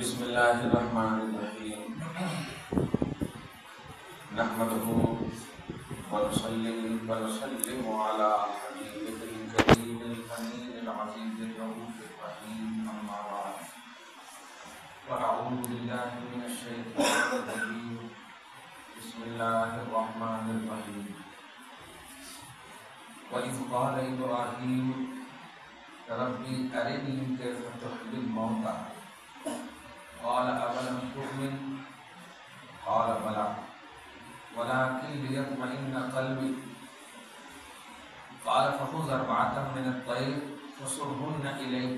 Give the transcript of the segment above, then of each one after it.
بسم اللہ الرحمن الرحیم نحمده ونصلي ونسلم على حبیبه الکریم الامین العزیز الرؤوف الرحیم اما بعد فاعوذ باللہ من الشیطان الرجیم بسم اللہ الرحمن الرحیم وَإِذْ قَالَ إِبْرَاهِيمُ رَبِّ أَرِنِي كَيْفَ تُحْيِي الْمَوْتَى قال أَوَلَمْ تُؤْمِنْ قال بَلَى وَلَكِنْ لِيَطْمَئِنَّ قَلْبِي قال فخذ أربعة من الطير فصرهن إليك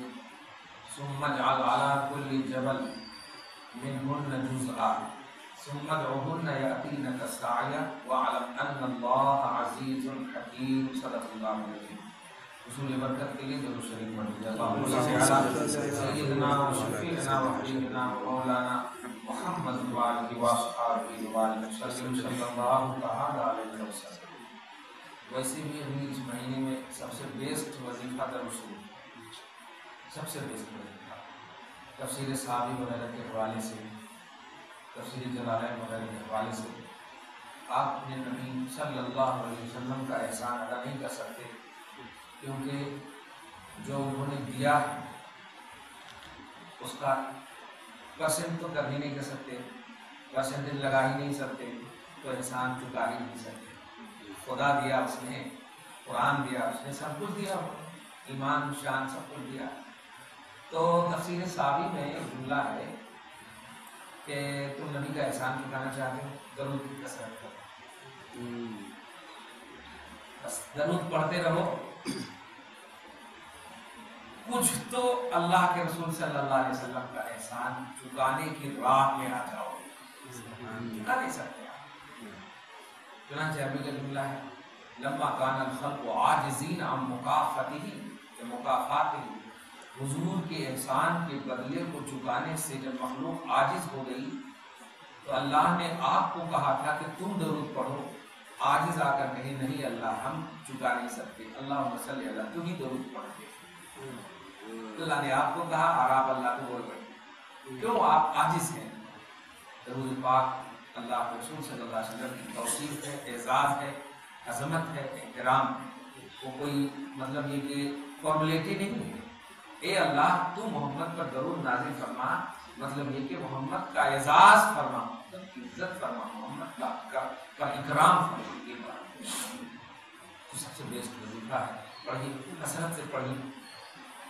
ثم اجعل على كل جبل منهن جزءا ثم ادعوهن يأتينك سعيا واعلم أن الله عزيز حكيم صدق الله العظيم حصول برکت کے لیے درود شریف پڑھیے اللہم صل علی سیدنا و شفیعنا و حبیبنا و مولانا محمد وآلہ وصحبہ وسلم صلی اللہ تعالی علیہ وسلم۔ ویسے بھی ابھی اس مہینے میں سب سے بیسٹ وظیفہ درود، سب سے بیسٹ وظیفہ تفسیر صحابی وغیرہ کے حوالے سے، تفسیر جلالین وغیرہ کے حوالے سے آپ اپنے نبی صلی اللہ علیہ وسلم کا احسان ادا نہیں کر سکتے، کیونکہ جو انہوں نے دیا ہے اس کا پرسنٹ تو کر ہی نہیں کر سکتے، پرسنٹیج لگا ہی نہیں سکتے، تو احسان چکا ہی نہیں سکتے۔ خدا دیا اس نے، قرآن دیا اس نے، سب کچھ دیا، ایمان شان سب کچھ دیا۔ تو تفسیر صحابی میں ایک جملہ ہے کہ تم نبی کا احسان چکانا چاہتے ہو، درود کی کثرت کرو، بس درود پڑھتے رہو، کچھ تو اللہ کے رسول صلی اللہ علیہ وسلم کا احسان چکانے کی راہ میں آ جاؤ، چکا نہیں سکتے آپ۔ چنانچہ عربی کا جملہ ہے لما کان الخلق عاجزین عن مکافاتہ، حضور کے احسان کے بدلے کو چکانے سے جب مخلوق عاجز ہو گئی تو اللہ نے آپ کو کہا تھا کہ تم درود پڑھو، عاجز آ کر کہیں نہیں اللہ ہم چکا نہیں سکتے، اللہم صلی اللہ تم ہی درود پڑھتے۔ تو اللہ نے آپ کو کہا اور آپ اللہ کو بول رہے کیوں آپ عاجز ہیں۔ درود پاک اللہ کے رسول صلی اللہ علیہ وسلم کی توصیف ہے، اعزاز ہے، عظمت ہے، احترام، وہ کوئی مطلب یہ کہ فارمیلٹی نہیں ہے۔ اے اللہ تو محمد پر درود نازل فرما، مطلب یہ کہ محمد کا اعزاز فرما، عزت فرما، محمد کا اکرام فرما۔ تو سب سے بیسٹ وظیفہ ہے، پڑھیے، کثرت سے پڑھیے،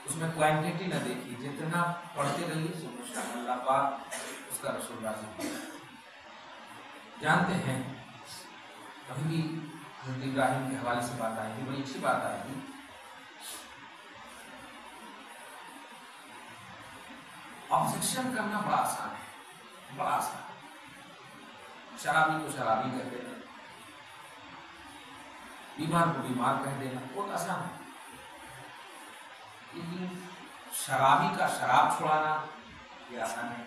اس میں کوانٹٹی نہ دیکھیے، جتنا پڑھتے رہیے سو اللہ پاک اس کا رسول راضی۔ جانتے ہیں کبھی بھی حضرت ابراہیم کے حوالے سے بات آئی تھی، بڑی اچھی بات آئی تھی۔ آبجیکشن کرنا بڑا آسان ہے، بڑا آسان ہے۔ شرابی کو شرابی کہہ دینا، بیمار کو بیمار کہہ دینا بہت آسان ہے، لیکن شرابی کا شراب چھڑانا یہ آسان ہے،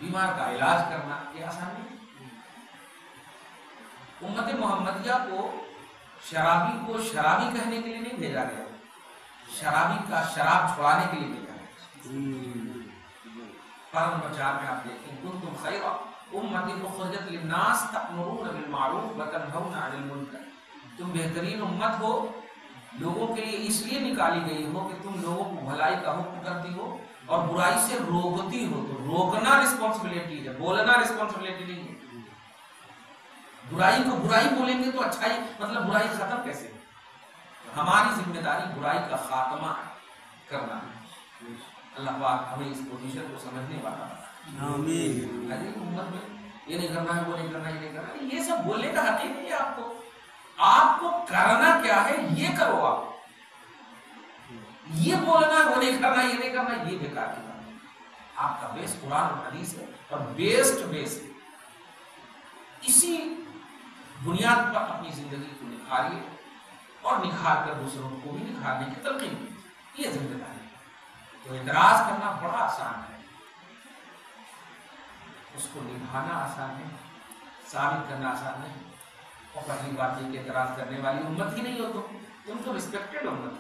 بیمار کا علاج کرنا یہ آسان نہیں۔ امت محمدیہ کو شرابی کو شرابی کہنے کے لیے نہیں بھیجا گیا، شرابی کا شراب چھڑانے کے لیے بھیجا گیا۔ قرآن بچار میں آپ دیکھیں کنتم خیر امت اخرجت للناس تأمرون بالمعروف وتنہون عن المنکر، تم بہترین امت ہو، لوگوں کے لیے اس لیے نکالی گئی ہو کہ تم لوگوں کو بھلائی کا حکم کرتی ہو اور برائی سے روکتی ہو۔ تو روکنا رسپانسبلٹی ہے، بولنا رسپانسبلٹی نہیں ہے۔ برائی کو برائی بولیں گے تو اچھائی مطلب برائی ختم کیسے؟ ہماری ذمہ داری برائی کا خاتمہ کرنا ہے۔ اللہ پاک ہمیں اس پوزیشن کو سمجھنے والا آمین۔ امت میں یہ نہیں کرنا ہے، وہ نہیں کرنا ہے، یہ نہیں کرنا ہے، یہ سب بولنے کا حق ہی نہیں ہے آپ کو۔ آپ کو کرنا کیا ہے یہ کرو، آپ یہ بولنا وہ نہیں کرنا، یہ نہیں کرنا، یہ بیکار کی بات ہے۔ آپ کا بیس قرآن اور حدیث ہے اور بیسٹ بیس ہے، اسی بنیاد پر اپنی زندگی کو نکھاریے اور نکھار کر دوسروں کو بھی نکھارنے کی تلقین کی، یہ ذمہ داری ہے۔ تو اعتراض کرنا بڑا آسان ہے، اس کو نبھانا آسان ہے، ثابت کرنا آسان نہیں۔ اور پہلی بات یہ کہ اعتراض کرنے والی امت ہی نہیں ہو، تم تو ریسپیکٹڈ امت،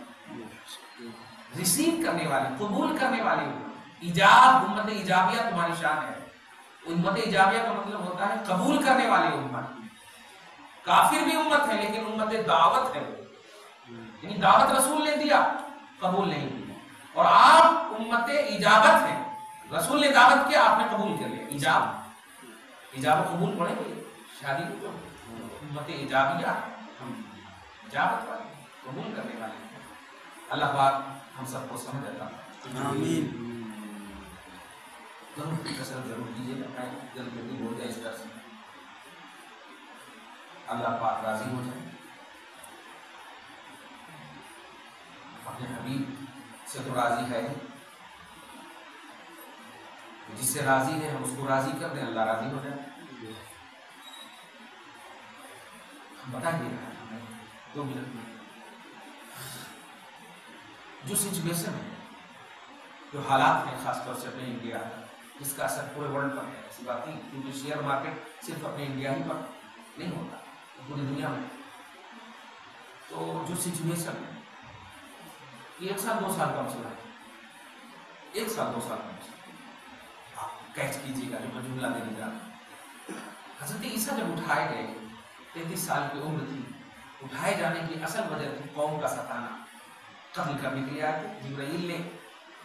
ریسیو کرنے والی، قبول کرنے والی امت، ایجاب امت ایجابیہ تمہاری شان ہے. امت ایجابیہ کا مطلب ہوتا ہے قبول کرنے والی امت. کافر بھی امت ہے لیکن امت دعوت ہے، یعنی دعوت رسول نے دیا قبول نہیں کیا. اور آپ امت اجابت ہیں، رسول نے دعوت کیا آپ نے قبول کر لیا. ایجاب قبول پڑھیں گے شادی کو امت ایجابیہ ہم اجابت والے قبول کرنے والے ہیں. اللہ پاک ہم سب کو سمجھ عطا فرمائے. آمین. ضرور کثرت ضرور کیجیے گا. میں جلد جلدی بول گیا اس طرح سے اللہ پاک راضی ہو جائے. اپنے حبیب سے تو راضی ہے، جس سے راضی ہے ہم اس کو راضی کر دیں، اللہ راضی ہو جائے. بتائیے 2 منٹ میں جو سچویشن ہے، جو حالات ہیں خاص طور سے اپنے انڈیا، جس کا اثر پورے ورلڈ پر ہے. ایسی بات نہیں کیونکہ شیئر مارکیٹ صرف اپنے انڈیا ہی پر نہیں ہوتا، پوری دنیا میں. تو جو سچویشن ہے 1 سال 2 سال کا مسئلہ ہے. 1 سال 2 سال کا مسئلہ آپ کیچ کیجیے گا جو میں جملہ دینے جا رہا ہوں. حضرت عیسیٰ جب اٹھائے گئے 33 سال کی عمر تھی، اٹھائے جانے کی اصل وجہ تھی قوم کا ستانا. قتل کرنے کے لیے آئے تھے. جبرائیل نے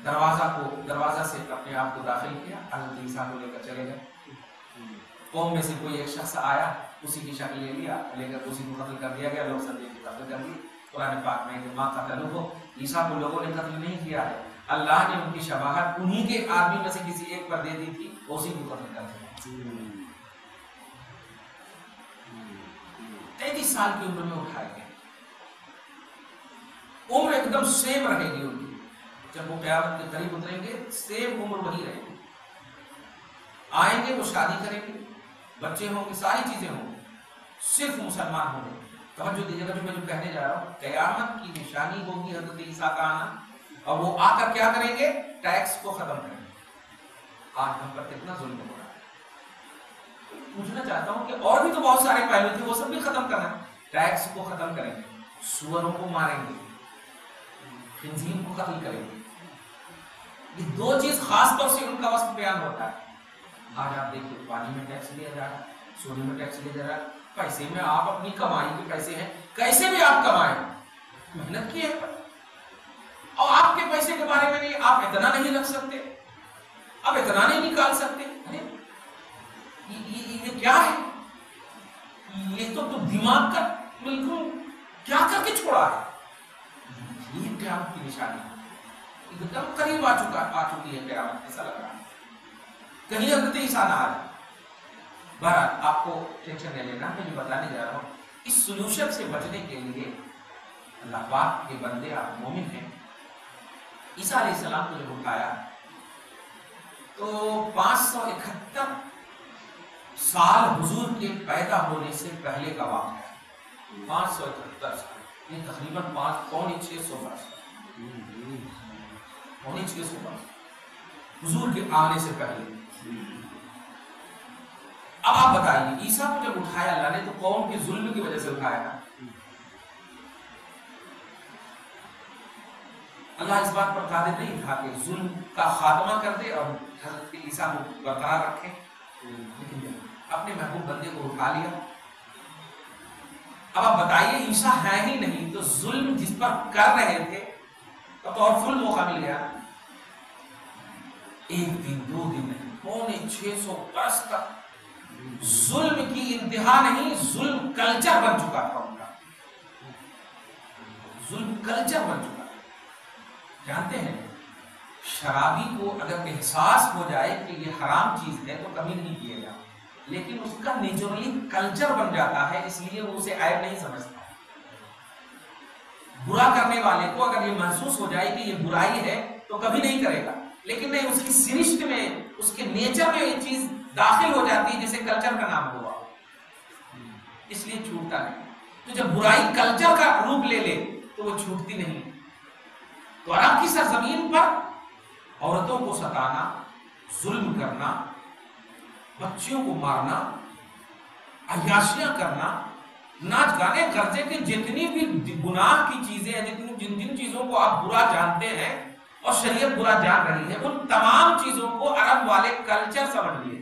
دروازہ سے اپنے آپ کو داخل کیا، حضرت عیسیٰ کو لے کر چلے گئے. قوم میں سے کوئی ایک شخص آیا، اسی کی شکل لے لیا، لے کر اسی کو قتل کر دیا گیا. لوگ سب کو قتل کر دیے. قرآن پاک میں کہ ماں قتلوہ، عیسیٰ کو لوگوں نے قتل نہیں کیا ہے، اللہ نے ان کی شباہت انہی کے آدمی میں سے کسی ایک پر دے دی تھی، اسی کو قتل کر دیا. 33 سال کی عمر میں اٹھائے گئے. عمر ایک دم سیم رہے گی ان کی. جب وہ قیامت کے قریب اتریں گے سیم عمر وہی رہے گی. آئیں گے وہ شادی کریں گے، بچے ہوں گے، ساری چیزیں ہوں گی، صرف مسلمان ہوں گے. توجہ دیجیے گا جو میں کہنے جا رہا ہوں. قیامت کی نشانی ہوگی حضرت عیسیٰ کا آنا، اور وہ آ کر کیا کریں گے؟ ٹیکس کو ختم کریں گے. آج ہم پر کتنا ظلم ہو رہا ہے. پوچھنا چاہتا ہوں کہ اور بھی تو بہت سارے پہلو تھے، وہ سب بھی ختم کرنا ہے. ٹیکس کو ختم کریں گے، سوروں کو ماریں گے، خنزیر کو قتل کریں گے. یہ 2 چیز خاص طور سے ان کا وصف بیان ہوتا ہے. آج آپ دیکھیں پانی میں ٹیکس لیا جا رہا ہے، سونے میں ٹیکس لیا جا رہا ہے. پیسے میں آپ اپنی کمائی کے پیسے ہیں، کیسے بھی آپ کمائیں، محنت کی ہے، اور آپ کے پیسے کے بارے میں نہیں، آپ اتنا نہیں رکھ سکتے، آپ اتنا نہیں نکال سکتے. یہ کیا ہے؟ یہ تو دماغ کا بالکل کیا کر کے چھوڑا ہے. یہ قیامت کی نشانی ایک دم قریب آ چکی ہے قیامت. ایسا لگ رہا ہے کہیں حضرت عیسیٰ نہ آ جائے. بہرحال آپ کو ٹینشن نہیں لینا، میں جو بتانے جا رہا ہوں اس سولوشن سے بچنے کے لیے اللہ پاک کے بندے آپ مومن ہیں. عیسیٰ علیہ السلام کو جب اٹھایا تو 571 سال حضور کے پیدا ہونے سے پہلے کا واقعہ ہے. 571 سال، یہ تقریباً 5.6 برس، 6.5 برس حضور کے آنے سے پہلے. اب آپ بتائیے عیسیٰ کو جب اٹھایا اللہ نے تو قوم کے ظلم کی وجہ سے اٹھایا نا. اللہ اس بات پر قادر نہیں تھا کہ ظلم کا خاتمہ کر دے اور حضرت عیسیٰ کو برقرار رکھے، لیکن اپنے محبوب بندے کو اٹھا لیا. اب آپ بتائیے عیسیٰ ہے ہی نہیں تو ظلم جس پر کر رہے تھے تو اور فل موقع مل گیا. 1 دن 2 دن نہیں، 650 برس تک ظلم کی انتہا نہیں، ظلم کلچر بن چکا تھا ان کا. ظلم کلچر بن چکا. جانتے ہیں شرابی کو اگر احساس ہو جائے کہ یہ حرام چیز ہے تو کبھی نہیں پیے گا، لیکن اس کا نیچرلی کلچر بن جاتا ہے، اس لیے وہ اسے عیب نہیں سمجھتا. برا کرنے والے کو اگر یہ محسوس ہو جائے کہ یہ برائی ہے تو کبھی نہیں کرے گا، لیکن نہیں اس کی سرشت میں، اس کے نیچر میں یہ چیز داخل ہو جاتی ہے جسے کلچر کا نام ہوا، اس لیے چھوٹتا نہیں. تو جب برائی کلچر کا روپ لے لے تو وہ چھوٹتی نہیں. تو عرب کی سرزمین پر عورتوں کو ستانا، ظلم کرنا، بچیوں کو مارنا، عیاشیاں کرنا، ناچ گانے خرچے کی جتنی بھی گناہ کی چیزیں ہیں، جن چیزوں کو آپ برا جانتے ہیں اور شریعت برا جان رہی ہے، ان تمام چیزوں کو عرب والے کلچر سمجھ لیے۔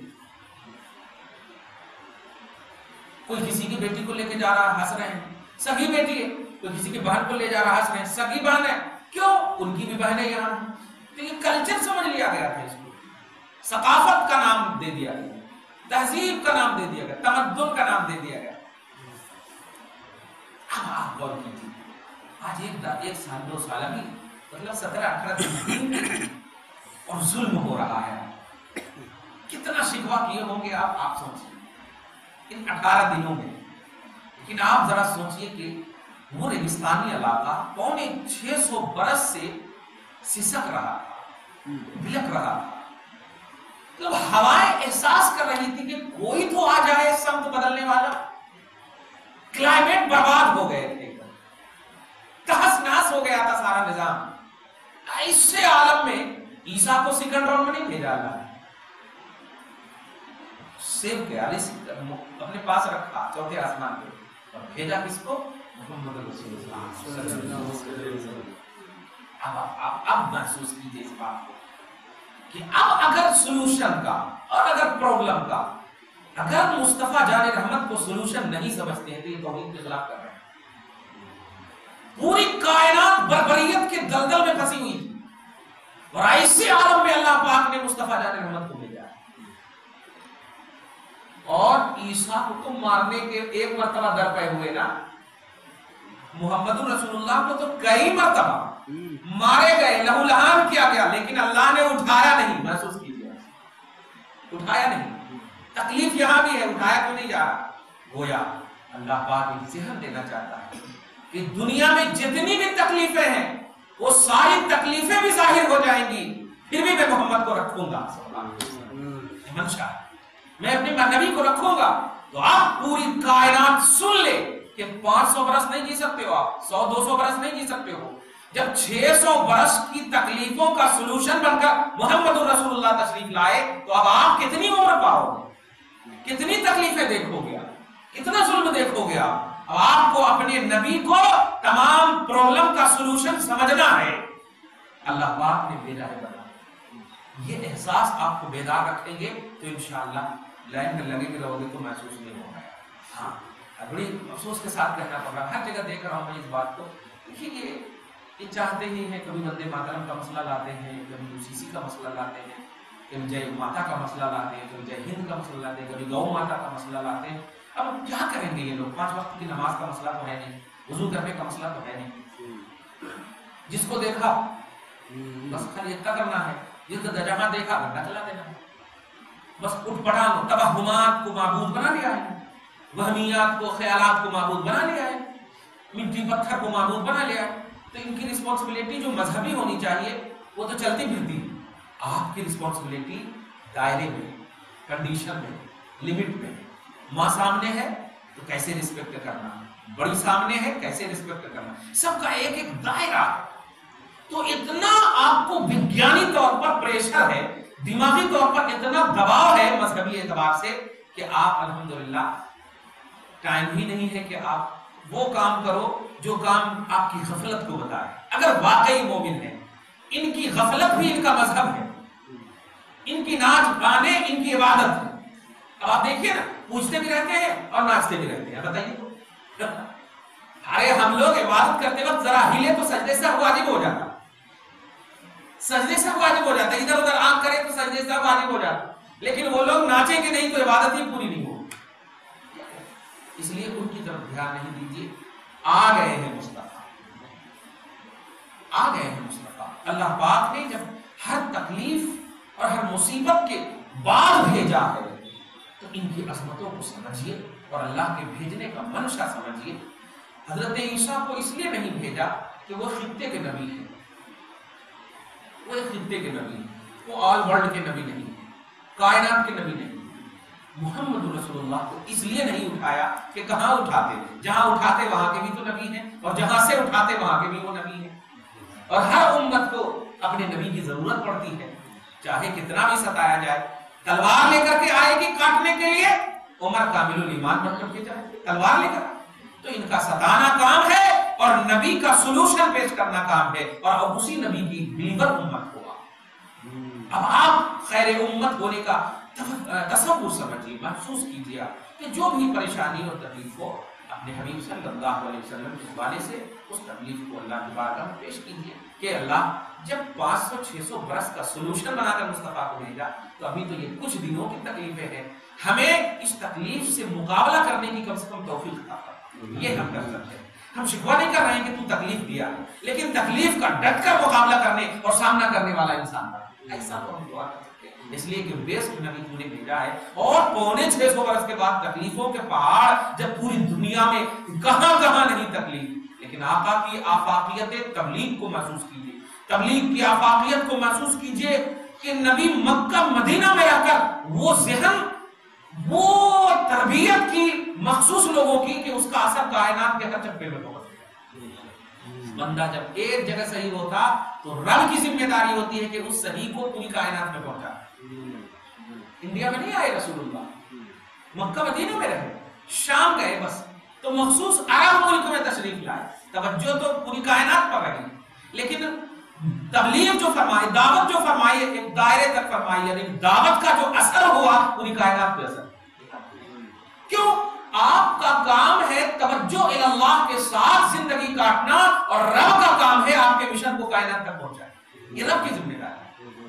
کوئی کسی کی بیٹی کو لے کے جا رہا ہنس رہے ہیں، سگی بیٹی ہے، کوئی کسی کی بہن کو لے جا رہا ہنس رہے ہیں، سگی بہن ہے، کیوں؟ ان کی بھی بہنیں یہاں ہیں۔ تو یہ کلچر سمجھ لیا گیا تھا، اس کو ثقافت کا نام دے دیا گیا، تہذیب کا نام دے دیا گیا، تمدن کا نام دے دیا گیا۔ اب آپ غور کیجیے، آج ایک سال 2 سال ابھی مطلب 17-18 دن اور ظلم ہو رہا ہے، کتنا شکوہ کیے ہوں گے آپ سوچیے ان 18 دنوں میں۔ لیکن آپ ذرا سوچئے کہ وہ ریگستانی علاقہ 650 برس سے سسک رہا تھا، بلک رہا تھا، مطلب ہوائیں احساس کر رہی تھی کہ کوئی تو آ جائے سمت بدلنے والا۔ کلائمیٹ برباد ہو گئے تھے، تہس نہس ہو گیا تھا سارا نظام۔ اس سے عالم میں عیسیٰ کو سیکنڈ راؤنڈ میں نہیں بھیجا اللہ نے، سیو کیا، اپنے پاس رکھا 4تھے آسمان پہ، اور بھیجا کس کو؟ محمد رسول اللہ صلی اللہ علیہ وسلم۔ اب محسوس کیجیے اس بات کو کہ اب اگر سولوشن کا اور اگر پرابلم کا اگر مصطفیٰ جان رحمت کو سولوشن نہیں سمجھتے ہیں تو یہ توحید کے خلاف کر رہے ہیں۔ پوری کائنات بربریت کے دلدل میں پھنسی ہوئی تھی، اور ایسے عالم میں اللہ پاک نے مصطفیٰ جان رحمت کو بھیجا، اور عیسیٰ کو تو مارنے کے ایک مرتبہ در پہ ہوئے نا، محمد رسول اللہ کو تو کئی مرتبہ مارے گئے، لہو لہان کیا گیا، لیکن اللہ نے اٹھایا نہیں۔ محسوس کیجیے، اٹھایا نہیں۔ تکلیف یہاں بھی ہے، اٹھایا کیوں نہیں جا رہا؟ گویا اللہ پاک ایک ذہن دینا چاہتا ہے کہ دنیا میں جتنی بھی تکلیفیں ہیں وہ ساری تکلیفیں بھی ظاہر ہو جائیں گی، پھر بھی میں محمد کو رکھوں گا، منشا میں اپنے نبی کو رکھوں گا۔ تو آپ پوری کائنات سن لے کہ 500 برس نہیں جی سکتے ہو، آپ 100-200 برس نہیں جی سکتے ہو، جب 600 برس کی تکلیفوں کا سلوشن بن کر محمد رسول اللہ تشریف لائے تو اب آپ کتنی عمر پاؤ گے، کتنی تکلیفیں دیکھو گے، کتنا ظلم دیکھو گے۔ اب آپ کو اپنے نبی کو تمام پرابلم کا سلوشن سمجھنا ہے، اللہ پاک نے بھیجا ہے بنا۔ یہ احساس آپ کو بیدار رکھیں گے تو انشاءاللہ لائن میں لگے بھی رہو گے تو محسوس نہیں ہوگا۔ ہاں بڑی افسوس کے ساتھ کہنا پڑ رہا ہے، ہر جگہ دیکھ رہا ہوں میں اس بات کو۔ دیکھیے یہ چاہتے ہی ہیں، کبھی وندے ماترم کا مسئلہ لاتے ہیں، کبھی UCC کا مسئلہ لاتے ہیں، کبھی جے ماتا کا مسئلہ لاتے ہیں، کبھی جے ہند کا مسئلہ لاتے ہیں، کبھی گو ماتا کا مسئلہ لاتے ہیں۔ اب کیا کریں گے یہ لوگ؟ 5 وقت کی نماز کا مسئلہ تو ہے نہیں، وضو کرنے کا مسئلہ تو ہے نہیں، جس کو دیکھا بس خالی اتنا کرنا ہے، جس کو جہاں دیکھا گھنٹہ چلا دینا ہے، بس اٹھ پڑا توہمات کو معبود بنا لیا ہے، وہمیات کو، خیالات کو معبود بنا لیا ہے، مٹی پتھر کو معبود بنا لیا ہے۔ تو ان کی رسپانسبلٹی جو مذہبی ہونی چاہیے وہ تو چلتی پھرتی ہے، آپ کی رسپانسبلٹی دائرے میں، کنڈیشن میں، لمٹ میں۔ ماں سامنے ہے تو کیسے رسپیکٹ کرنا، بڑی سامنے ہے کیسے رسپیکٹ کرنا، سب کا ایک ایک دائرہ ہے۔ تو اتنا آپ کو وگیانی طور پر پریشر ہے، دماغی طور پر اتنا دباؤ ہے مذہبی اعتبار سے کہ آپ الحمدللہ ٹائم ہی نہیں ہے کہ آپ وہ کام کرو جو کام آپ کی غفلت کو بتائے۔ اگر واقعی مومن ہے، ان کی غفلت بھی ان کا مذہب ہے، ان کی ناچ گانے ان کی عبادت ہے۔ اب آپ دیکھیے نا، پوچھتے بھی رہتے ہیں اور ناچتے بھی رہتے ہیں، بتائیے تو ارے ہم لوگ عبادت کرتے وقت ذرا ہلے تو سجدے سے واجب ہو جاتا، سجدے سے واجب ہو جاتا، ادھر ادھر آنکھ کرے تو سجدے سے واجب ہو جاتا، لیکن وہ لوگ ناچیں گے نہیں تو عبادت ہی پوری نہیں ہوگی۔ اس لیے ان کی طرف دھیان نہیں دیجیے۔ آ گئے ہیں مصطفیٰ، آ گئے ہیں مصطفیٰ۔ اللہ پاک نے جب ہر تکلیف اور ہر مصیبت کے بعد بھیجا ہے تو ان کی عظمتوں کو سمجھیے اور اللہ کے بھیجنے کا منشا سمجھیے۔ حضرت عیسیٰ کو اس لیے نہیں بھیجا کہ وہ خطے کے نبی ہیں، وہ ایک خطے کے نبی ہیں، وہ آل ورلڈ کے نبی نہیں، کائنات کے نبی نہیں۔ محمد رسول اللہ کو اس لیے نہیں اٹھایا کہ کہاں اٹھاتے، جہاں اٹھاتے وہاں کے بھی تو نبی ہیں، اور جہاں سے اٹھاتے وہاں کے بھی وہ نبی ہیں، اور ہر امت کو اپنے نبی کی ضرورت پڑتی ہے، چاہے کتنا بھی ستایا جائے۔ تلوار لے کر کے آئے گی کاٹنے کے لیے، عمر کامل الایمان بن کر کے جائے تلوار لے کر، تو ان کا ستانا کام ہے اور نبی کا سولوشن پیش کرنا کام ہے، اور اسی نبی کی بلیور امت ہوگا۔ اب آپ خیر امت ہونے کا تصور سمجھیے، محسوس کیجیے کہ جو بھی پریشانی اور تکلیف ہو اپنے حبیب صلی اللہ علیہ وسلم کے حوالے سے اس تکلیف کو اللہ کی بارگاہ میں پیش کیجیے کہ اللہ جب 500-600 برس کا سولوشن بنا کر مصطفیٰ کو بھیجا تو ابھی تو یہ کچھ دنوں کی تکلیفیں ہیں، ہمیں اس تکلیف سے مقابلہ کرنے کی کم سے کم توفیق عطا کر۔ یہ ہم کر سکتے ہیں، ہم شکوہ نہیں کر رہے ہیں کہ تو تکلیف دیا، لیکن تکلیف کا ڈٹ کر مقابلہ کرنے اور سامنا کرنے والا انسان بنا، ایسا تو ہم دعا کر سکتے ہیں، اس لیے کہ بیسٹ نبی تو نے بھیجا ہے۔ اور 650 برس کے بعد تکلیفوں کے پہاڑ جب پوری دنیا میں کہاں کہاں نہیں تکلیف، لیکن آقا کی آفاقیت تبلیغ کو محسوس کیجیے، تبلیغ کی آفاقیت کو محسوس کیجیے کہ نبی مکہ مدینہ میں رہ کر وہ ذہن، وہ تربیت کی مخصوص لوگوں کی کہ اس کا اثر کائنات کے ہر چپے میں پہنچ گیا۔ بندہ جب ایک جگہ صحیح ہوتا تو رب کی ذمہ داری ہوتی ہے کہ اس صحیح کو پوری کائنات میں پہنچا۔ انڈیا میں نہیں آئے رسول اللہ، مکہ مدینہ میں رہے، شام گئے بس تو مخصوص عرب ملک میں تشریف لائے، توجہ تو پوری کائنات پر رہی، لیکن تبلیغ جو فرمائی، دعوت جو فرمائی ایک دائرے تک فرمائی، یعنی دعوت کا جو اثر ہوا پوری کائنات پہ اثر۔ کیوں؟ آپ کا کام ہے توجہ اللہ کے ساتھ زندگی کاٹنا، اور رب کا کام ہے آپ کے مشن کو کائنات تک پہنچانا، یہ رب کی ذمہ داری ہے۔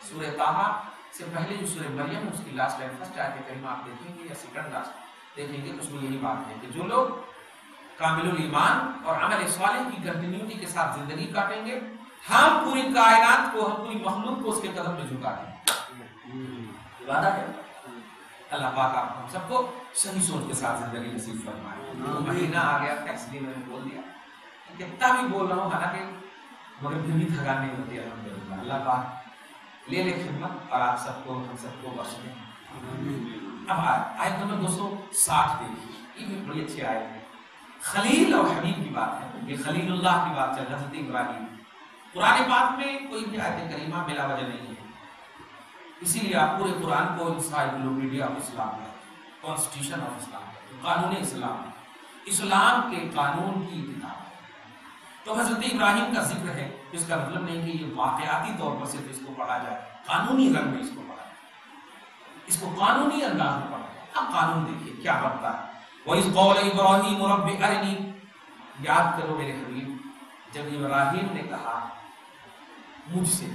سورہ طٰہٰ سے پہلے جو سورہ مریم اس کی لاسٹ لائن فرسٹ آیت کریمہ آپ دیکھیں گے یا سیکنڈ لاسٹ دیکھیں گے تو اس میں یہی بات ہے کہ جو لوگ کامل الایمان اور عمل صالح کی کنٹینیوٹی کے ساتھ زندگی کاٹیں گے، ہم پوری کائنات کو، ہم پوری مخلوق کو اس کے قدم پہ جھکا دیں گے۔ وعدہ ہے اللہ پاک آپ ہم سب کو صحیح سوچ کے ساتھ زندگی نصیب فرمائے۔ مہینہ آ گیا تھا اس لیے میں نے بول دیا، کتنا بھی بول رہا ہوں حالانکہ مگر پھر بھی تھکان نہیں ہوتی ہے الحمدللہ۔ اللہ پاک لے لے خدمت اور آپ سب کو، ہم سب کو بخش دیں۔ اب آیت نمبر 260 دیکھیے، یہ بھی بڑی اچھی آیت ہے، خلیل اور حبیب کی بات ہے، یہ خلیل اللہ کی بات چل حضرت ابراہیم۔ قرآن پاک میں کوئی بھی آیت کریمہ بلا وجہ نہیں ہے، اسی لیے آپ پورے قرآن کو انسائکلوپیڈیا آف اسلام ہے، کانسٹیٹیوشن آف اسلام ہے، قانون اسلام ہے، اسلام کے قانون کی کتاب ہے۔ تو حضرت ابراہیم کا ذکر ہے، اس کا مطلب نہیں کہ یہ واقعاتی طور پر صرف اس کو پڑھا جائے، قانونی رنگ میں اس کو پڑھا جائے، اس کو قانونی انداز میں پڑھا جائے۔ اب قانون دیکھیے کیا بنتا ہے۔ وَإِذْ قَالَ إِبْرَاهِيمُ رَبِّ أَرِنِي، یاد کرو میرے حبیب، جب ابراہیم نے کہا مجھ سے،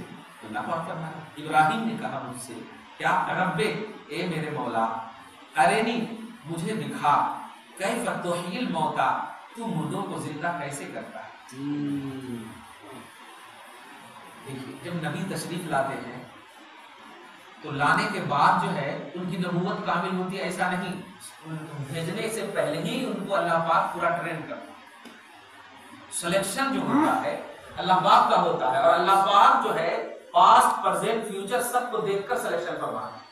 اللہ پاک فرماتا ہے ابراہیم نے کہا مجھ سے، کیا رب اے میرے مولا، ارنی مجھے دکھا، کیف تحیی الموتیٰ تو مردوں کو زندہ کیسے کرتا ہے۔ دیکھیے جب نبی تشریف لاتے ہیں تو لانے کے بعد جو ہے ان کی نبوت کامل ہوتی ہے ایسا نہیں، بھیجنے سے پہلے ہی ان کو اللہ پاک پورا ٹرین کرتا ہے۔ سلیکشن جو ہوتا ہے اللہ پاک کا ہوتا ہے، اور اللہ پاک جو ہے پاسٹ پریزنٹ فیوچر سب کو دیکھ کر سلیکشن فرماتا ہے۔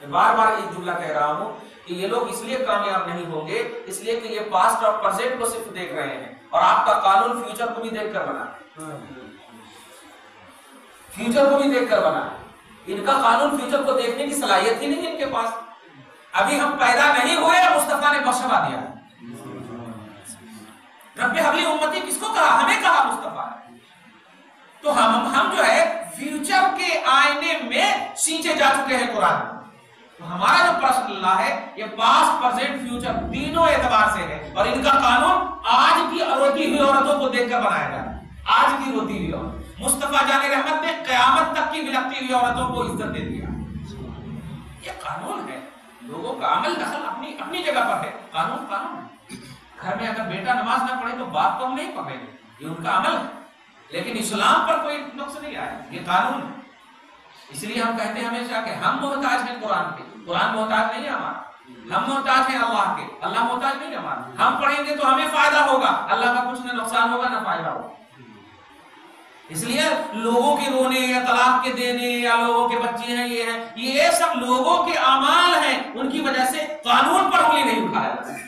میں بار بار ایک جملہ کہہ رہا ہوں کہ یہ لوگ اس لیے کامیاب نہیں ہوں گے اس لیے کہ یہ پاسٹ اور پریزنٹ کو صرف دیکھ رہے ہیں، اور آپ کا قانون فیوچر کو بھی دیکھ کر بنا، فیوچر کو بھی دیکھ کر بنا۔ ان کا قانون فیوچر کو دیکھنے کی صلاحیت ہی نہیں ان کے پاس، ابھی ہم پیدا نہیں ہوئے اور مصطفیٰ نے بخشوا دیا۔ رب حبلی امتی کس کو کہا؟ ہمیں کہا مصطفیٰ نے۔ تو ہم جو ہے فیوچر کے آئینے میں سینچے جا چکے ہیں قرآن۔ تو ہمارا جو پرسن اللہ ہے یہ پاسٹ پریزنٹ فیوچر تینوں اعتبار سے ہے، اور ان کا قانون آج کی روتی ہوئی عورتوں کو دیکھ کر بنایا جائے، آج کی روتی ہوئی عورت۔ مصطفیٰ جان رحمت نے قیامت تک کی بلکتی ہوئی عورتوں کو عزت دے دیا۔ یہ قانون ہے، لوگوں کا عمل دخل اپنی اپنی جگہ پر ہے، قانون قانون ہے۔ گھر میں اگر بیٹا نماز نہ پڑھے تو باپ کو ہم نہیں پڑھیں گے، یہ ان کا عمل ہے، لیکن اسلام پر کوئی نقص نہیں آئے، یہ قانون ہے۔ اس لیے ہم کہتے ہیں ہمیشہ کہ ہم محتاج ہیں قرآن کے، قرآن محتاج نہیں ہے ہمارا، ہم محتاج ہیں اللہ کے، اللہ محتاج نہیں ہے ہمارا۔ ہم پڑھیں گے تو ہمیں فائدہ ہوگا، اللہ کا کچھ نہ نقصان ہوگا نہ فائدہ ہوگا۔ اس لیے لوگوں کے رونے یا طلاق کے دینے یا لوگوں کے بچے ہیں یہ سب لوگوں کے اعمال ہیں، ان کی وجہ سے قانون پر انگلی نہیں اٹھایا جا سکتا،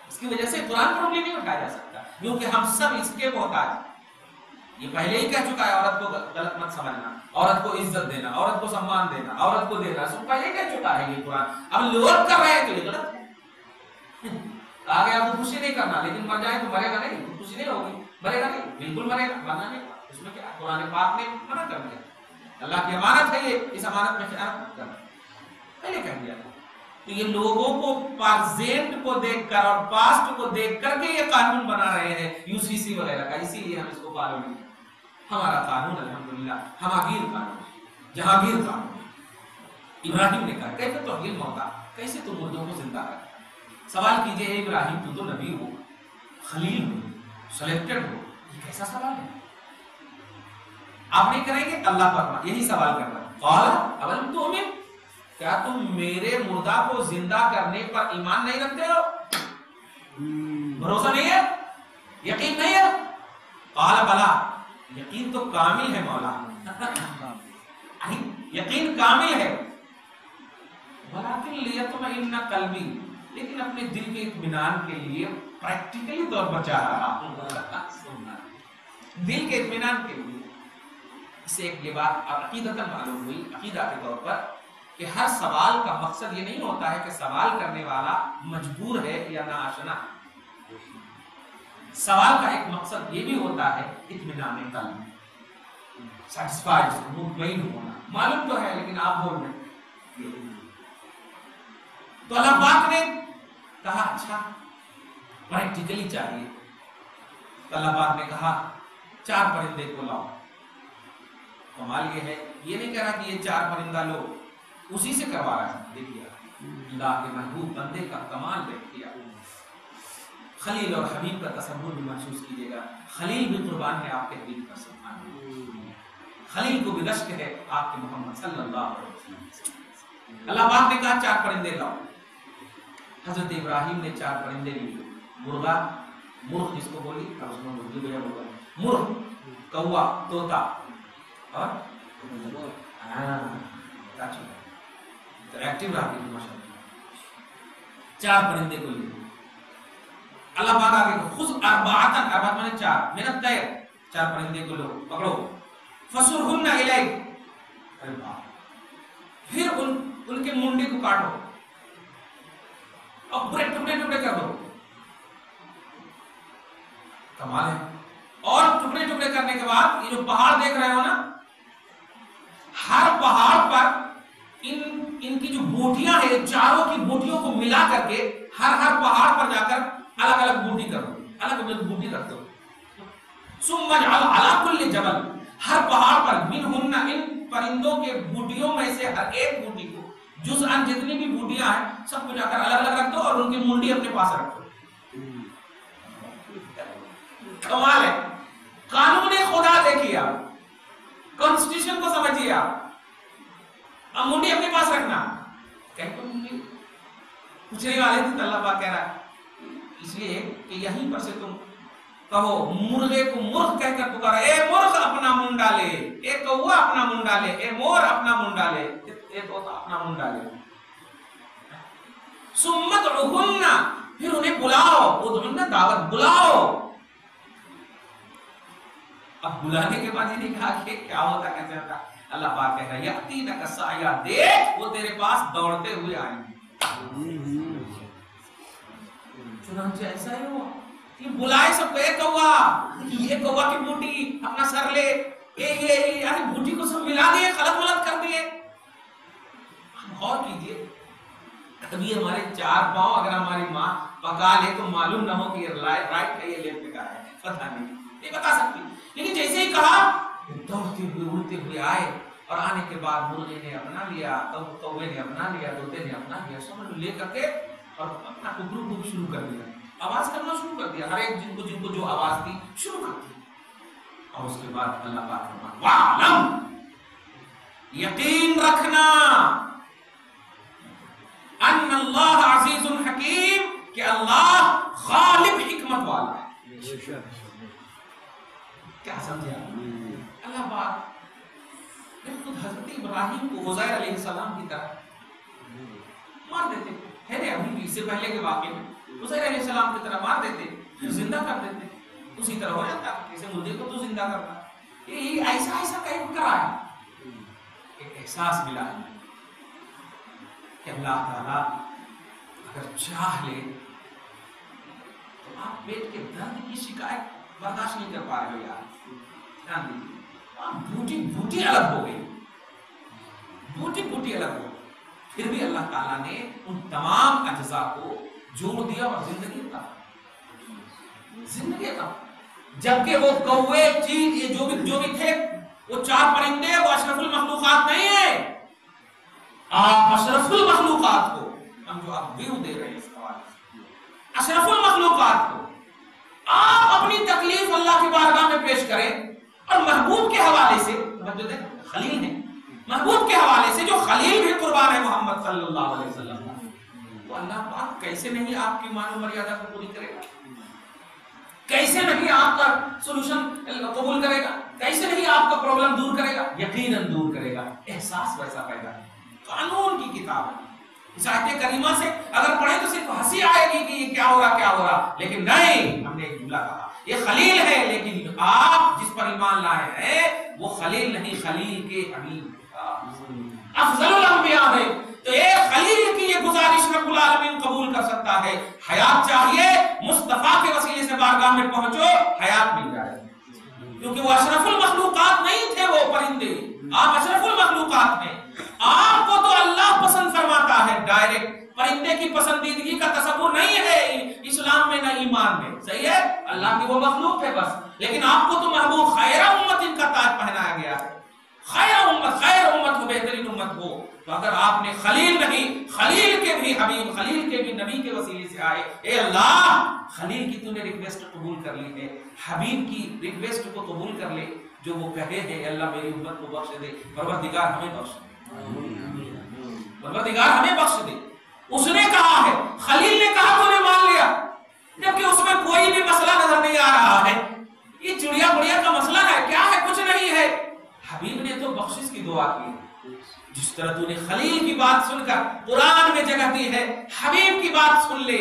اس کی وجہ سے قرآن پر انگلی نہیں اٹھایا جا سکتا، کیونکہ ہم سب اس کے محتاج ہیں۔ یہ پہلے ہی کہہ چکا ہے عورت کو غلط مت سمجھنا، عورت کو عزت دینا، عورت کو سمان دینا، عورت کو دینا، سب پہلے کہہ چکا ہے یہ قرآن۔ اب لوگ کر رہے ہیں تو یہ غلط ہے، کہا گیا خودکشی نہیں کرنا، لیکن مر جائے تو مرے گا نہیں، خودکشی نہیں ہوگی، مرے گا نہیں، بالکل مرے گا، مرنا نہیں، اس میں کیا قرآن پاک نے منع کر دیا، اللہ کی امانت ہے یہ، اس امانت میں خیانت مت کرنا، پہلے کہہ دیا۔ تو یہ لوگوں کو پرزینٹ کو دیکھ کر اور پاسٹ کو دیکھ کر کے یہ قانون بنا رہے ہیں UCC وغیرہ کا، اسی لیے ہم اس کو فالو نہیں کرتے۔ ہمارا قانون الحمدللہ ہماگیر قانون، جہانگیر قانون۔ ابراہیم نے کہا کیسے تحویل موتا، کیسے تم مردوں کو زندہ کر؟ سوال کیجئے اے ابراہیم تو نبی ہو، خلیل ہو، سلیکٹڈ ہو، یہ کیسا سوال ہے؟ آپ نہیں کریں گے، اللہ پر یہی سوال کرنا۔ قال اولم تؤمن، کیا تم میرے مردہ کو زندہ کرنے پر ایمان نہیں رکھتے ہو؟ بھروسہ نہیں ہے، یقین نہیں ہے؟ قال بلا، یقین تو کامل ہے مولا، یقین کامل ہے، ولیکن لیطمئن قلبی، لیکن اپنے دل کے اطمینان کے لیے پریکٹیکلی طور پر چاہ رہا ہوں، دل کے اطمینان کے لیے۔ اس سے ایک یہ بات عقیدتاً معلوم ہوئی، عقیدہ کے طور پر، کہ ہر سوال کا مقصد یہ نہیں ہوتا ہے کہ سوال کرنے والا مجبور ہے یا ناآشنا۔ سوال کا ایک مقصد یہ بھی ہوتا ہے اطمینان قلب، سیٹسفائیڈ، مطمئن ہونا۔ معلوم تو ہے لیکن آپ بول رہے ہیں۔ تو اللہ پاک نے کہا اچھا پریکٹیکلی چاہیے، تو اللہ پاک نے کہا 4 پرندے کو لاؤ۔ کمال یہ ہے، یہ نہیں کہہ رہا کہ یہ 4 پرندہ لو، اسی سے کروا رہا ہے۔ دیکھیے اللہ کے محبوب بندے کا کمال دیکھ کیا۔ خلیل اور حبیب کا تصور بھی محسوس کیجیے گا، خلیل بھی قربان ہے آپ کے حبیب کا، سبحان اللہ، خلیل کو بھی رشک ہے آپ کے محمد صلی اللہ علیہ وسلم۔ اللہ پاک نے کہا 4 پرندے لاؤ۔ حضرت ابراہیم نے 4 پرندے لیے، مرغا، مرغ جس کو بولی، مرغ، کوا، طوطا اور ایکٹیو رہتی ہے ماشاءاللہ۔ 4 پرندے کو لیے اللہ پاک آگے کو خذ اربعۃ، اربعۃ مانے 4، من الطیر، 4 پرندے کو لو، پکڑو، فصرہن الیک، پھر ان کے منڈی کو کاٹو اور پورے ٹکڑے ٹکڑے کر دو۔ کمال ہے۔ اور ٹکڑے ٹکڑے کرنے کے بعد یہ جو پہاڑ دیکھ رہے ہو نا، ہر پہاڑ پر ان کی جو بوٹیاں ہیں، چاروں کی بوٹیوں کو ملا کر کے ہر پہاڑ پر جا کر الگ الگ بوٹی کر دو، الگ الگ بوٹی رکھ دو۔ ثم اجعل علی کل جبل، ہر پہاڑ پر منہن، ان پرندوں کے بوٹیوں میں سے ہر ایک بوٹی کو، جزءاً جتنی بھی بوٹیاں ہیں سب کو جا کر الگ الگ رکھ دو اور ان کی منڈی اپنے پاس رکھ دو۔ کمال ہے، قانون خدا دیکھیے آپ، کانسٹیٹیوشن کو سمجھیے آپ۔ اب منڈی اپنے پاس رکھنا، کہیں تو منڈی پوچھنے والے تھے تو اللہ پاک کہہ رہا ہے اس لیے کہ یہیں پر سے تم کہو، مرغے کو مرغ کہہ کر پکارا، اے مرغ اپنا منڈا لے، اے کوا اپنا منڈا لے، اے مور اپنا منڈا لے، اے طوطا اپنا منڈا لے۔ ثم ادعوہن، پھر انہیں بلاؤ، ادعوہن دعوت، بلاؤ۔ اب بلانے کے بعد یہ نہیں کہا کہ کیا ہوتا کیسے ہوتا، اللہ پاک کہہ رہا ہے یاتینک سعیا، دیکھ وہ تیرے پاس دوڑتے ہوئے آئیں گے۔ چنانچہ ایسا ہی ہوا کہ بلائے سب کو، اے کوا، یہ کوا کی بوٹی اپنا سر لے، اے بوٹی کو سب ملا دیے، خلط ولط کر دیے۔ غور کیجئے، ابھی ہمارے 4 پاؤں اگر ہماری ماں پکا لے تو معلوم نہ ہو کہ یہ رائٹ ہے یہ لیفٹ کا ہے، پتہ نہیں بتا سکتی، لیکن جیسے ہی کہا دوڑتے ہوئے اڑتے ہوئے آئے، اور آنے کے بعد مرغے نے اپنا لیا، کوے نے اپنا لیا، طوطے نے اپنا لیا، سب لے کر کے اور اپنا گروپ کو شروع کر دیا، آواز کرنا شروع کر دیا، ہر ایک جن کو جو آواز دی شروع کر دی۔ اور اس کے بعد اللہ پاک فرماتا وَعْلَمْ، یقین رکھنا، ان اللہ عزیز حکیم، کہ اللہ غالب حکمت والا ہے۔ کیا سمجھا اللہ پاک خود حضرت ابراہیم کو عزیر علیہ السلام کی طرح مار دیتے ہے، ابھی بھی اس سے پہلے کے واقعے میں عزیر علیہ السلام کی طرح مار دیتے، پھر زندہ کر دیتے، اسی طرح ہو جاتا جیسے مردے کو تو زندہ کرتا۔ یہ ایسا کہیں کرا ہے، ایک احساس ملا ہے کہ اللہ تعالیٰ اگر چاہ لے تو آپ پیٹ کے درد کی شکایت برداشت نہیں کر پا رہے ہو یار. دھیان دیجیے، بوٹی الگ ہو گئی، بوٹی الگ ہو گئی، پھر بھی اللہ تعالیٰ نے ان تمام اجزاء کو جوڑ دیا اور زندگی عطا، زندگی عطا. جبکہ وہ کوے چیل یہ جو بھی تھے، وہ 4 پرندے، وہ اشرف المخلوقات نہیں ہے. آپ اشرف المخلوقات کو، ہم جو آپ ویو دے رہے ہیں اس حوالے سے، اشرف المخلوقات کو آپ اپنی تکلیف اللہ کی بارگاہ میں پیش کریں، اور محبوب کے حوالے سے، خلیل ہے، محبوب کے حوالے سے جو خلیل بھی قربان ہے محمد صلی اللہ علیہ وسلم، تو اللہ پاک کیسے نہیں آپ کی مان و مریادہ کو پوری کرے گا؟ کیسے نہیں آپ کا سولوشن قبول کرے گا؟ کیسے نہیں آپ کا پرابلم دور کرے گا؟ یقیناً دور کرے گا. احساس ویسا پیدا ہے. قانون کی کتاب ہے. اس آیت کریمہ سے اگر پڑھیں تو صرف ہنسی آئے گی کہ یہ کیا ہو رہا، لیکن نہیں، ہم نے ایک جملہ کہا یہ خلیل ہے، لیکن آپ جس پر ایمان لائے ہیں وہ خلیل نہیں، خلیل کے حبیب افضل الانبیاء ہے. تو ایک خلیل کی یہ گزارش رب العالمین قبول کر سکتا ہے. حیات چاہیے، مصطفیٰ کے وسیلے سے بارگاہ میں پہنچو، حیات مل جائے، کیونکہ وہ اشرف المخلوقات نہیں تھے. وہ پرندے، آپ اشرف المخلوقات ہیں. آپ کو تو اللہ پسند فرماتا ہے ڈائریکٹ. پرندے کی پسندیدگی کا تصور نہیں ہے اسلام میں نہ ایمان میں، صحیح ہے، اللہ کی وہ مخلوق ہے بس. لیکن آپ کو تو محبوب خیر امت ان کا تاج پہنایا گیا ہے. خیر امت ہو، بہترین امت ہو. تو اگر آپ نے خلیل نہیں، خلیل کے بھی حبیب، خلیل کے بھی نبی کے وسیلے سے آئے، اے اللہ خلیل کی تو نے ریکویسٹ قبول کر لی ہے، حبیب کی ریکویسٹ کو قبول کر لے جو وہ کہے ہے اللہ میری امت کو بخش دے. پروردگار ہمیں بخش دے، پروردگار ہمیں بخش دے. اس نے کہا ہے، خلیل نے کہا تو نے مان لیا، جبکہ اس میں کوئی بھی مسئلہ نظر نہیں آ رہا ہے. یہ چڑیا بڑیا کا مسئلہ ہے کیا ہے؟ کچھ نہیں ہے. حبیب نے تو بخشش کی دعا کی. جس طرح تو نے خلیل کی بات سن کر قرآن میں جگہ دی ہے، حبیب کی بات سن لے،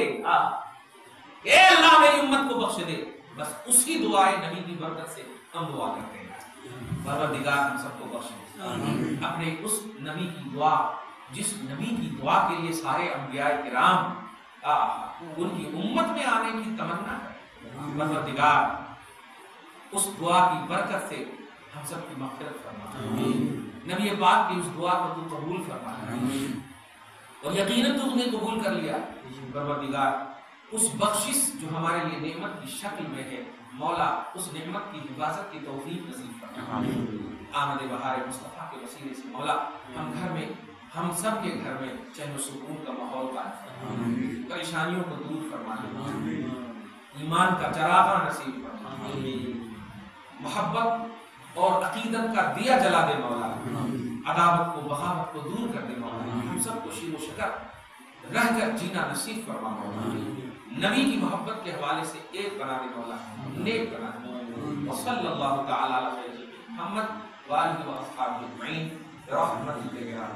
اے اللہ میری امت کو بخش دے. بس اسی دعائے نبی کی برکت سے ہم دعا کرتے ہیں، پروردگار ہم سب کو بخش دے. اپنے اس نبی کی دعا، جس نبی کی دعا کے لیے سارے انبیاء کرام ان کی امت میں آنے کی تمنا ہے، پروردگار اس دعا کی برکت سے ہم سب کی مغفرت فرما. نبی پاک کی اس دعا کو تو قبول فرما، اور یقیناً تو نے قبول کر لیا. پروردگار اس بخشش جو ہمارے لیے نعمت کی شکل میں ہے، مولا اس نعمت کی حفاظت کی توفیق نصیب فرما. آمد بہار مصطفیٰ کے وسیلے سے مولا ہم گھر میں، ہم سب کے گھر میں چین و سکون کا ماحول قائم فرما، پریشانیوں کو دور فرما، ایمان کا چراغاں نصیب فرما، محبت اور عقیدت کا دیا جلا دے مولا، عداوت کو بغاوت کو دور کر دے مولا. ہم سب کو شیر و شکر رہ کر جینا نصیب فرما مولا. نبی کی محبت کے حوالے سے ایک بنا دے مولا، نیک بنا دے. وصلی اللہ تعالی علی محمد وآلہ وصحبہ اجمعین برحمتک یا